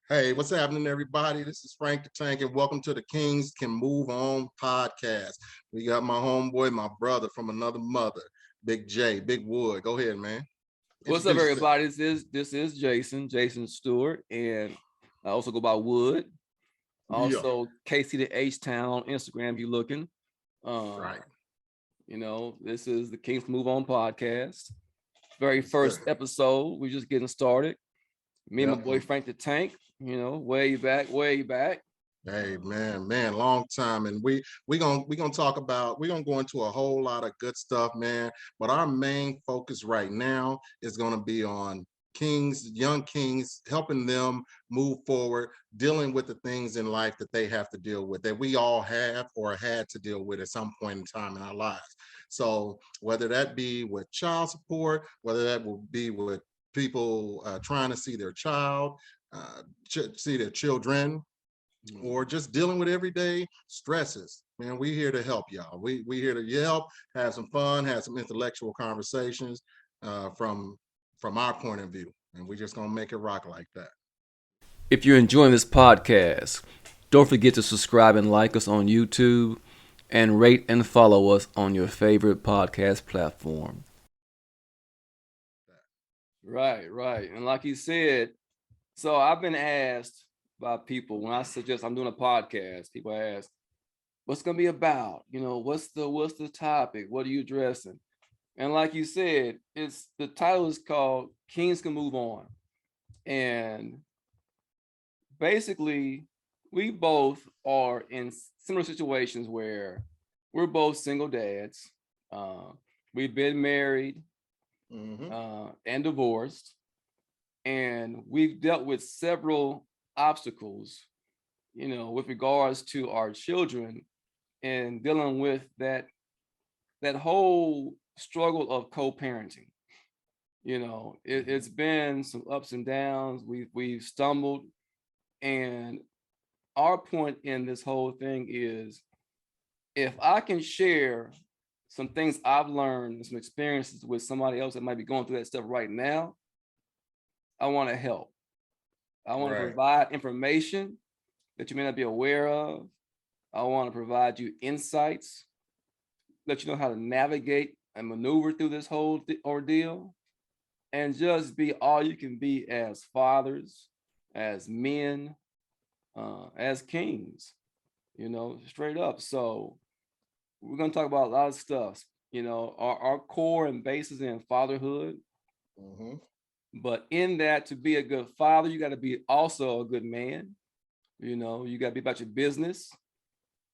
Hey, what's happening, everybody? This is Frank the Tank, and welcome to the Kings Can Move On podcast. We got my homeboy, my brother from another mother, Big J, Big Wood. Go ahead, man. What's up, everybody? This is Jason Stewart, and I also go by Wood. Also, KC the H-Town on Instagram. If you're looking, Right. You know, this is the Kings Can Move On podcast. Very first episode. We're just getting started. Me and my boy Frank the Tank. You know, way back. Hey, man, long time, and we gonna talk about. We're gonna go into a whole lot of good stuff, man. But our main focus right now is gonna be on kings, young kings, helping them move forward, dealing with the things in life that they have to deal with, that we all have or had to deal with at some point in time in our lives. So whether that be with child support, whether that will be with people trying to see their child, see their children, or just dealing with everyday stresses, man, we here to help y'all. We here to help, have some fun, have some intellectual conversations from our point of view, and we're just gonna make it rock like that. If you're enjoying this podcast, don't forget to subscribe and like us on YouTube, and rate and follow us on your favorite podcast platform. Right. And like he said, so I've been asked by people when I suggest I'm doing a podcast, people ask, what's gonna be about? You know, what's the topic? What are you addressing? And like you said, the title is called Kings Can Move On. And basically, we both are in similar situations where we're both single dads. We've been married and divorced, and we've dealt with several obstacles, you know, with regards to our children and dealing with that whole struggle of co-parenting. You know, it's been some ups and downs. We've stumbled, and our point in this whole thing is, if I can share some things I've learned, some experiences with somebody else that might be going through that stuff right now, I want to help. I want to provide information that you may not be aware of. I want to provide you insights, let you know how to navigate and maneuver through this whole ordeal, and just be all you can be as fathers, as men, as kings, you know, straight up. So we're going to talk about a lot of stuff, you know, our core and basis in fatherhood. But in that, to be a good father, you got to be also a good man. You know, you got to be about your business.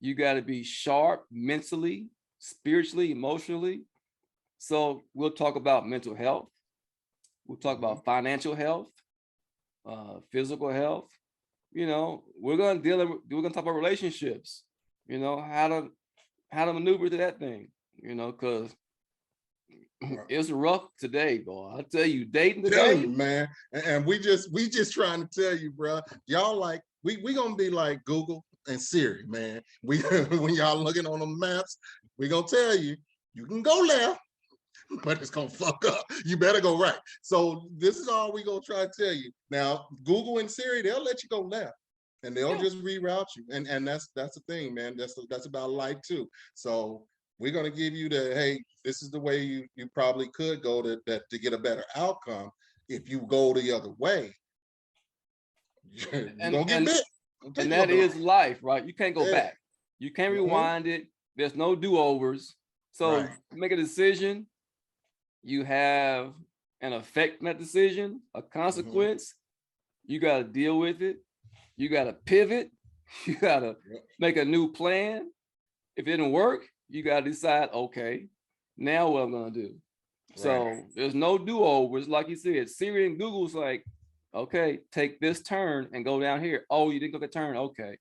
You got to be sharp mentally, spiritually, emotionally. So we'll talk about mental health. We'll talk about financial health, physical health. You know, we're going to talk about relationships, you know, how to maneuver through that thing, you know, because it's rough today, boy. I tell you, dating today, telling you, man. And we just trying to tell you, bro. Y'all like we gonna be like Google and Siri, man. We when y'all looking on the maps, we gonna tell you can go left, but it's gonna fuck up. You better go right. So this is all we gonna try to tell you. Now, Google and Siri, they'll let you go left, and they'll just reroute you. And that's the thing, man. That's about life too. So we're going to give you hey, this is the way you probably could go to get a better outcome. If you go the other way, you're going to get bit. And that is life, right? You can't go back. You can't rewind it. There's no do-overs. So make a decision. You have an effect on that decision, a consequence. You got to deal with it. You got to pivot. You got to make a new plan. If it didn't work, you got to decide, okay, now what I'm going to do. So there's no do-overs. Like you said, Siri and Google's like, okay, take this turn and go down here. Oh, you didn't go that turn. Okay.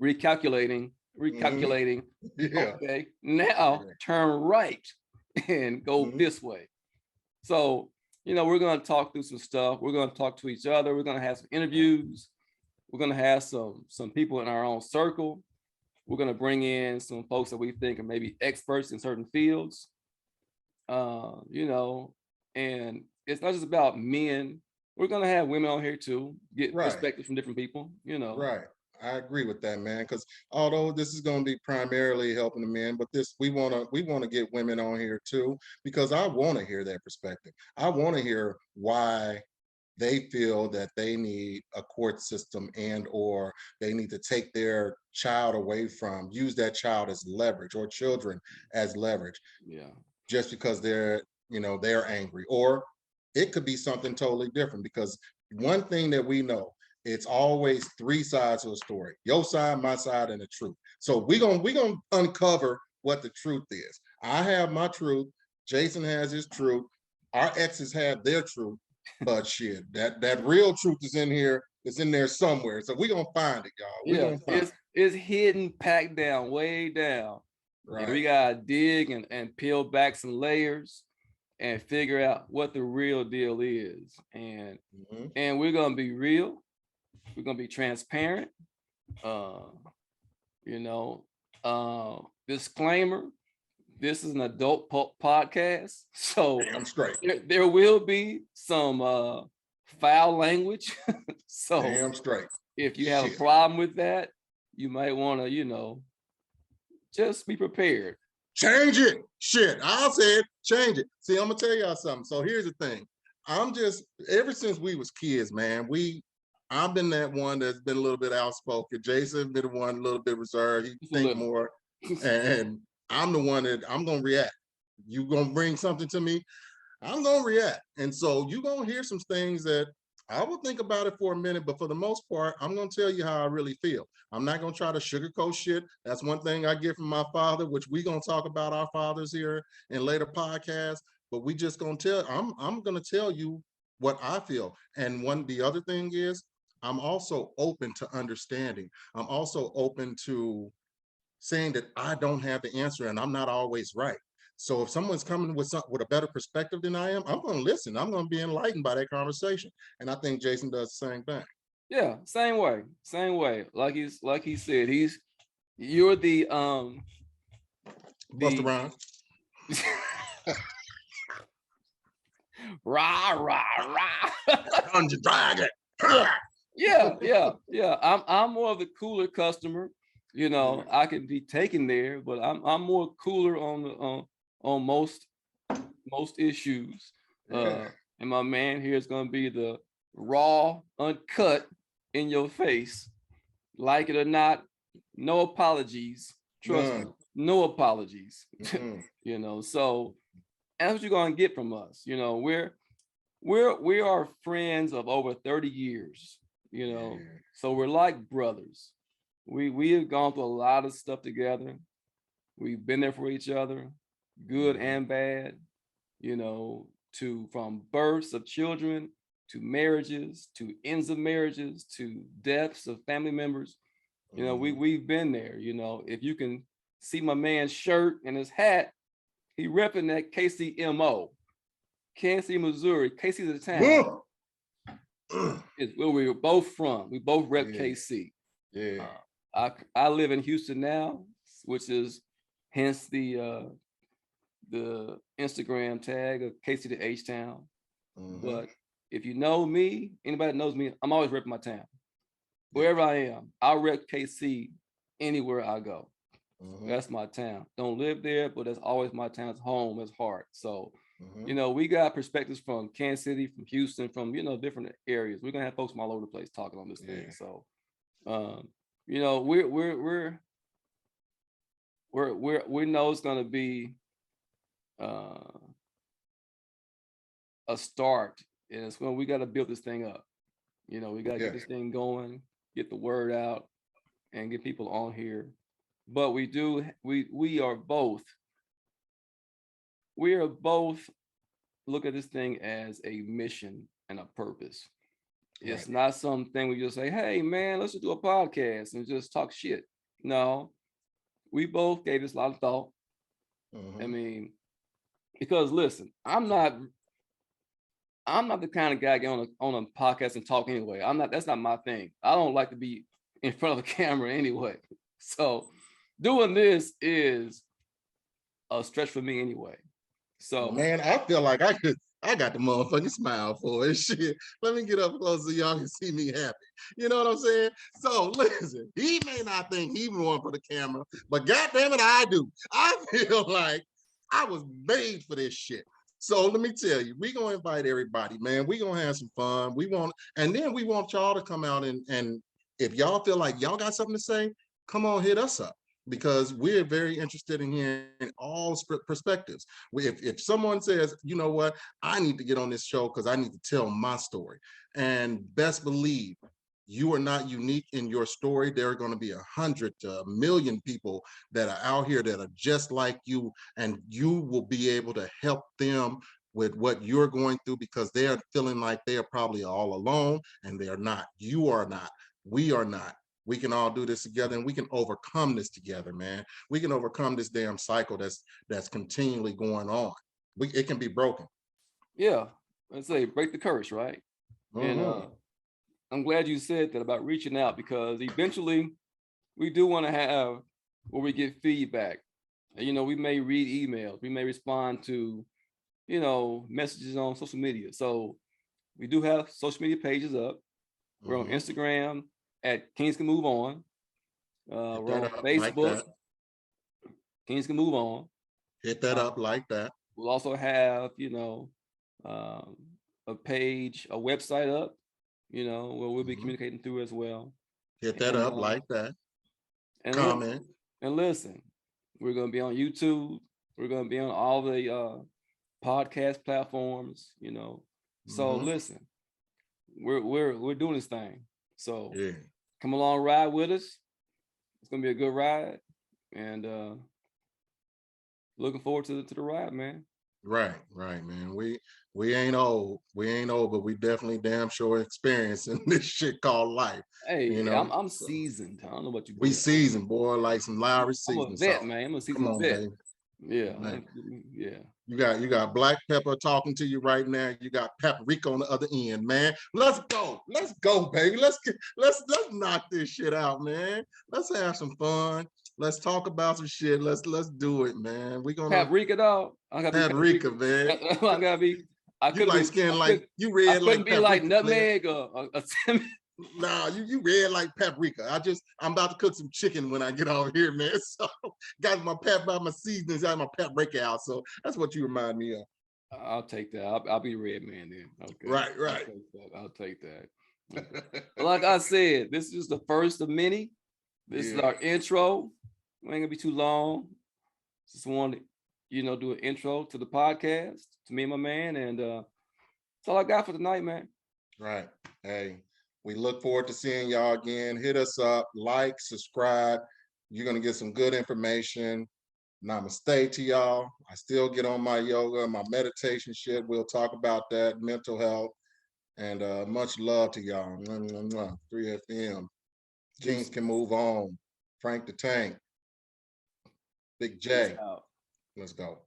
Recalculating. Okay. Now turn right and go this way. So, you know, we're going to talk through some stuff. We're going to talk to each other. We're going to have some interviews. We're gonna have some people in our own circle. We're gonna bring in some folks that we think are maybe experts in certain fields. You know, and it's not just about men. We're gonna have women on here too, get Right. perspectives from different people, you know. Right. I agree with that, man. Because although this is going to be primarily helping the men, but this we want to get women on here too, because I want to hear their perspective. I want to hear why they feel that they need a court system, and or they need to take their child away from, use that child as leverage, or children as leverage, Yeah. just because they're angry. Or it could be something totally different, because one thing that we know, it's always three sides of a story: your side, my side, and the truth. So we're gonna uncover what the truth is. I have my truth, Jason has his truth, our exes have their truth, but shit, that real truth is in here. It's in there somewhere. So we're gonna find it, y'all. We're Yeah, gonna find it. it's hidden, packed down, way down. And Right. we gotta dig and peel back some layers and figure out what the real deal is. Mhm. And we're gonna be real, we're gonna be transparent. Uh, you know, disclaimer, this is an adult podcast, so Damn straight. there will be some foul language. So Damn straight. if you have a Shit. problem with that, you might want to, just be prepared. Change it. Shit. I'll say it. Change it. See, I'm gonna tell y'all something. So here's the thing. I'm just, ever since we was kids, man, I've been that one that's been a little bit outspoken. Jason been the one a little bit reserved. He Just a think little. more. And I'm the one that I'm gonna react. You gonna bring something to me, I'm gonna react. And so you're gonna hear some things that I will think about it for a minute, but for the most part, I'm gonna tell you how I really feel. I'm not gonna try to sugarcoat shit. That's one thing I get from my father, which we gonna talk about our fathers here in later podcasts. But we just gonna I'm gonna tell you what I feel. And the other thing is, I'm also open to understanding. I'm also open to saying that I don't have the answer and I'm not always right. So if someone's coming with a better perspective than I am, I'm going to listen. I'm going to be enlightened by that conversation. And I think Jason does the same thing. Yeah, same way, same way. Like he said, you're Busta the Rhymes. rah rah rah. Dungeon Dragon. Yeah, yeah. I'm more of the cooler customer. I can be taken there, but I'm more cooler on most issues. Yeah. And my man here is gonna be the raw, uncut, in your face, like it or not. No apologies. Trust me, None. no apologies. Mm-mm. So that's what you're gonna get from us. We are friends of over 30 years, Yeah. so we're like brothers. We have gone through a lot of stuff together. We've been there for each other, good and bad, from births of children to marriages, to ends of marriages, to deaths of family members. We've been there. If you can see my man's shirt and his hat, he repping that KCMO. Kansas City, Missouri. KC is a town. Is where we were both from. We both rep Yeah. KC. Yeah. I live in Houston now, which is hence the Instagram tag of KC to H Town. But if you know me, anybody that knows me, I'm always repping my town. Wherever I am, I'll rep KC anywhere I go. That's my town. Don't live there, but that's always my town's home, it's heart. So, we got perspectives from Kansas City, from Houston, from different areas. We're gonna have folks from all over the place talking on this thing. So, we know it's gonna be a start, and it's when we got to build this thing up. We got to get this thing going, get the word out, and get people on here. But we are both look at this thing as a mission and a purpose. It's not something we just say, hey man, let's just do a podcast and just talk shit. No, we both gave this a lot of thought. I mean, because listen, I'm not I'm not the kind of guy to get on a podcast and talk anyway. That's not my thing. I don't like to be in front of a camera anyway. So doing this is a stretch for me anyway. So man, I feel like I got the motherfucking smile for it. Shit. Let me get up close so y'all can see me happy. You know what I'm saying? So listen, he may not think he won for the camera, but goddamn it, I do. I feel like I was made for this shit. So let me tell you, we gonna invite everybody, man. We gonna have some fun. And then we want y'all to come out and if y'all feel like y'all got something to say, come on, hit us up because we're very interested in hearing all perspectives. If someone says, you know what, I need to get on this show because I need to tell my story, and best believe you are not unique in your story. There are going to be 100 to 1,000,000 people that are out here that are just like you, and you will be able to help them with what you're going through because they are feeling like they are probably all alone, and they are not. You are not. We are not. We can all do this together, and we can overcome this together, man. We can overcome this damn cycle that's continually going on. It can be broken. yeah, let's say break the curse, right? And Mm-hmm. I'm glad you said that about reaching out because eventually we do want to have where we get feedback. You know, we may read emails, we may respond to, you know, messages on social media. So we do have social media pages up. We're on Mm-hmm. Instagram at Kings Can Move On. Hit We're that on up like Facebook, that. Kings Can Move On. Hit that Uh, up like that. we'll also have, you know, um, a page, a website up, you know, where we'll be Mm-hmm. communicating through as well. Hit that And up like that. and listen, Comment. listen, we're gonna be on YouTube. We're gonna be on all the podcast platforms, you know. So Mm-hmm. listen, we're doing this thing. So Yeah. come along, ride with us. It's gonna be a good ride, and looking forward to the ride, man. Right, man. We ain't old. We ain't old, but we definitely damn sure experiencing this shit called life. You Hey, know. I'm So seasoned. I don't know about you we boys. seasoned, boy, like some Lowry I'm a seasoning vet, salt. man. I'm a Come seasoned on, vet. baby. Yeah, Man. yeah. You got black pepper talking to you right now. You got paprika on the other end, man. Let's go. Let's go, baby. Let's knock this shit out, man. Let's have some fun. Let's talk about some shit. Let's do it, man. We're gonna Paprika, dog. I gotta be paprika. paprika, man. I gotta be. I You couldn't like be. skin like you red Couldn't like be like paprika, player. nutmeg or a cinnamon. Nah, you red like paprika. I'm about to cook some chicken when I get over here, man. So got my seasonings, got my paprika out. So that's what you remind me of. I'll take that. I'll be red man then. Okay. Right, I'll right. take that. I'll take that. Okay. Like I said, this is the first of many. This is Yeah. our intro. We ain't gonna be too long. Just want to, you know, do an intro to the podcast to me and my man, and that's all I got for tonight, man. Right. Hey, we look forward to seeing y'all again. Hit us up, like, subscribe. You're gonna get some good information. Namaste to y'all. I still get on my yoga, my meditation shit. We'll talk about that, mental health, and much love to y'all. 3FM. Kings Deuces. can move on. Frank the Tank. Big Peace J. out. Let's go.